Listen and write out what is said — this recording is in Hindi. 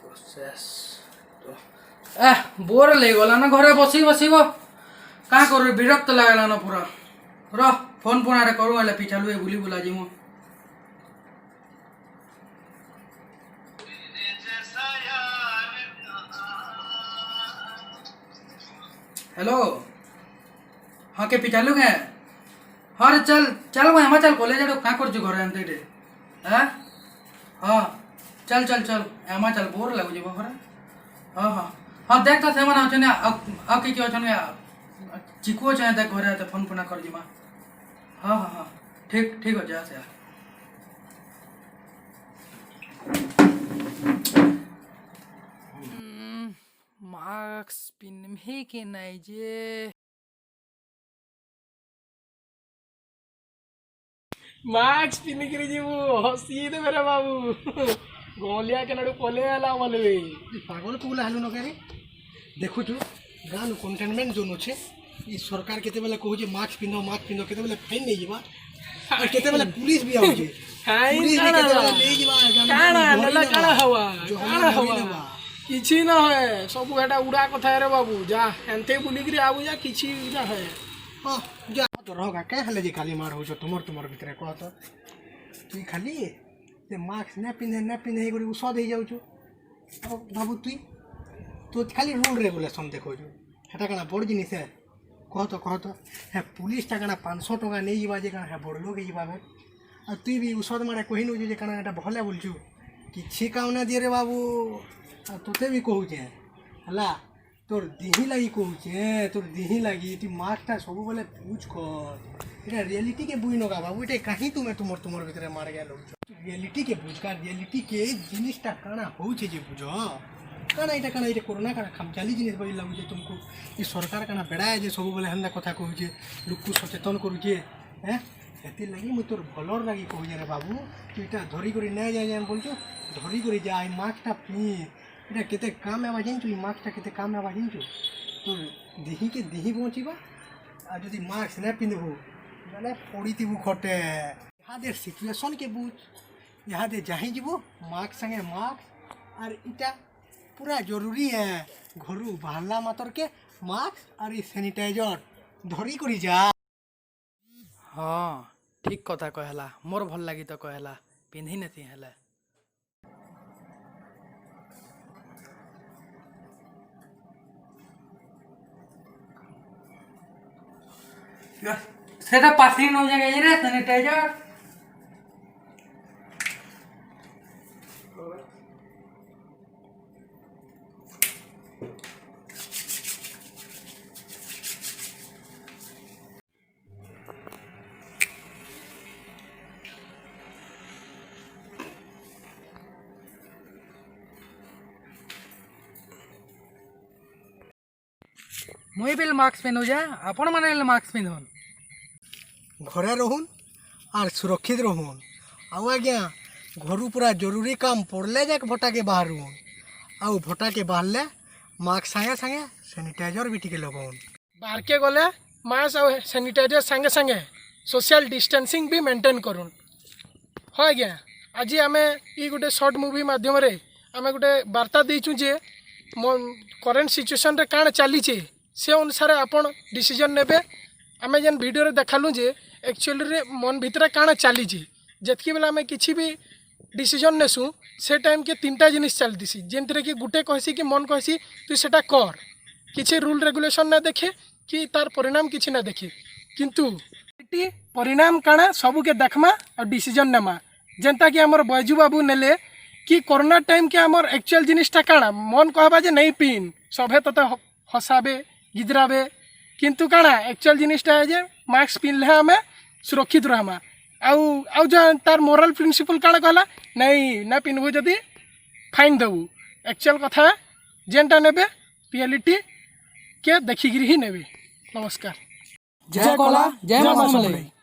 प्रोसेस तो बोर ले गला ना घरे बसी बसी का करू विरक्त लागला ना पूरा रह फोन फोन आरे करू वाले पिछालू बुली बुला जी मो हेलो हाँ के पिछालू के हाँ रे चल चल भाई हम चल कॉलेज आड़े क्या कर घर एमती रे हाँ हाँ चल चल चल एम चल बोर लगुच घर हाँ हाँ हाँ देख तो से आ कि चिकु अच्छे देख घर फोन फोन कर जिमा हाँ हाँ हाँ ठीक ठीक अच्छे आसे मास्क पिन्हे के नहीं जे मास्क पिन्ह जीवु हसी दे मेरे बाबू गोलिया के नडु कोले आला बोले पागल पुला हालु न करे देखु छु गान कंटेनमेंट जोन अछि ई सरकार केते बेले कहू जे मास्क पिन्हो केते बेले फाइन नै जीवा और केते बेले पुलिस भी आउ जे पुलिस भी केते बेले ले जीवा काना नला काना हवा किछि न है सब एटा उड़ा कथा रे बाबू जा एंते बुली करी आबू जा किछि ना है हां जा तो रहोगा के हले जे खाली मार हो छ तुमर भीतर कह तो तू खाली ते मास्क न पिन्हे करी उषद हो जाउ छु अब बाबू तू खाली रूल रेगुलेशन देखो छु हेटा कना बड़ जिनिस है कह तो हे पुलिस टा कना 500 टका नै जीवा जे कना हे बड़ लोग जीवा बे आ तू भी उषद मारे कहिनु जे कना एटा भले बोल छु किछि काम ना दिए रे बाबू तोते भी कहू छे हला तोर दिही लगी कहू छे तोर दिही लगी तू मास्कटा सब बेले पूछ कर एटा रियलिटी के बुझ नगा बाबू एटा कहीं तुमर भीतर मार गया लोग रियलिटी के बुझ का रियलिटी के जिनिसटा काना हो छे जे बुझो काना एटा कोरोना काना खामचाली जिनिस बड़ी लागू छे तुमको ई सरकार काना बेड़ा है जे सब बेले हंदा कथा कहू छे लोग को सचेतन करू छे हैं एते लगी मु तोर भलर लगी कहू जे रे बाबू तू एटा धरी करी नै जाय बोल छो धरी करी जा ई मास्कटा पी এটা কেতে কাম আবা জানছু মাস্কটা কেতে কাম আবা জানছু তো দেহি কে দেহি পৌঁছিবা আর যদি মাস্ক না পিনবু মানে পড়িতিবু খটে ইহাদের সিচুয়েশন কে বুঝ ইহাদে যাহি যাব মাস্ক সঙ্গে মাস্ক আর এটা পুরা জরুরি ঘরু বাহারলা মাতর কে মাস্ক আর এই স্যানিটাইজার ধরি করি যা हाँ ठीक कथा कहला मोर भल लगी तो कहला पिन्ही नथी हेला सेटा पासिंग हो जाएगा रे सैनिटाइजर मुई बिल मास्क पिन्हु जा आपण माने मास्क पिन्हन घरे रहुन और सुरक्षित रहुन आउ आज्ञा घर पूरा जरूरी काम पड़ले जाक भटा के बाहर आउ भटा के बाहरले मास्क संगे संगे सैनिटाइजर भी टिके लगन बाहर के गले मास्क और सैनिटाइजर संगे संगे सोशल डिस्टेंसिंग भी मेंटेन करूँ हाँ आज्ञा आज आम ये गोटे शॉर्ट मूवी मध्यम आम गोटे वार्ता देचु जे करेन्ट सिचुएशन रे काण चली से अनुसार आपन डिसीजन नेबे आम जेन वीडियो देखालु जे एक्चुअली रे मन भितर काण चली जितकी बेला आम किसी भी डिसीजन नेसु से टाइम के तीनटा जिनिस चलती जेनथरे कि गुटे कहसी कि मन कहसी तू सेटा कर किसी रूल रेगुलेशन ना देखे कि तार परिणाम किसी ना देखे किंतु परिणाम काणा सबू के देखमा और डिसीजन नेमा जेनता कि आमर बैजू बाबू नेले कि कोरोना टाइम के आमर एक्चुअल जिनिसटा काणा मन कहबा जे नहीं पिन सभे तो हसाबे गिदराबे किंतु काणा एक्चुअल जिनिसटा है जे मास्क पिनले आम सुरक्षित रहमा आउ जो तार मोरल प्रिंसिपल काणा कहला नहीं ना पिनबू जदि फाइन देबू एक्चुअल कथा जेनटा नेबे रियलिटी के देखिकी ही नेबे नमस्कार जय कोला जय मां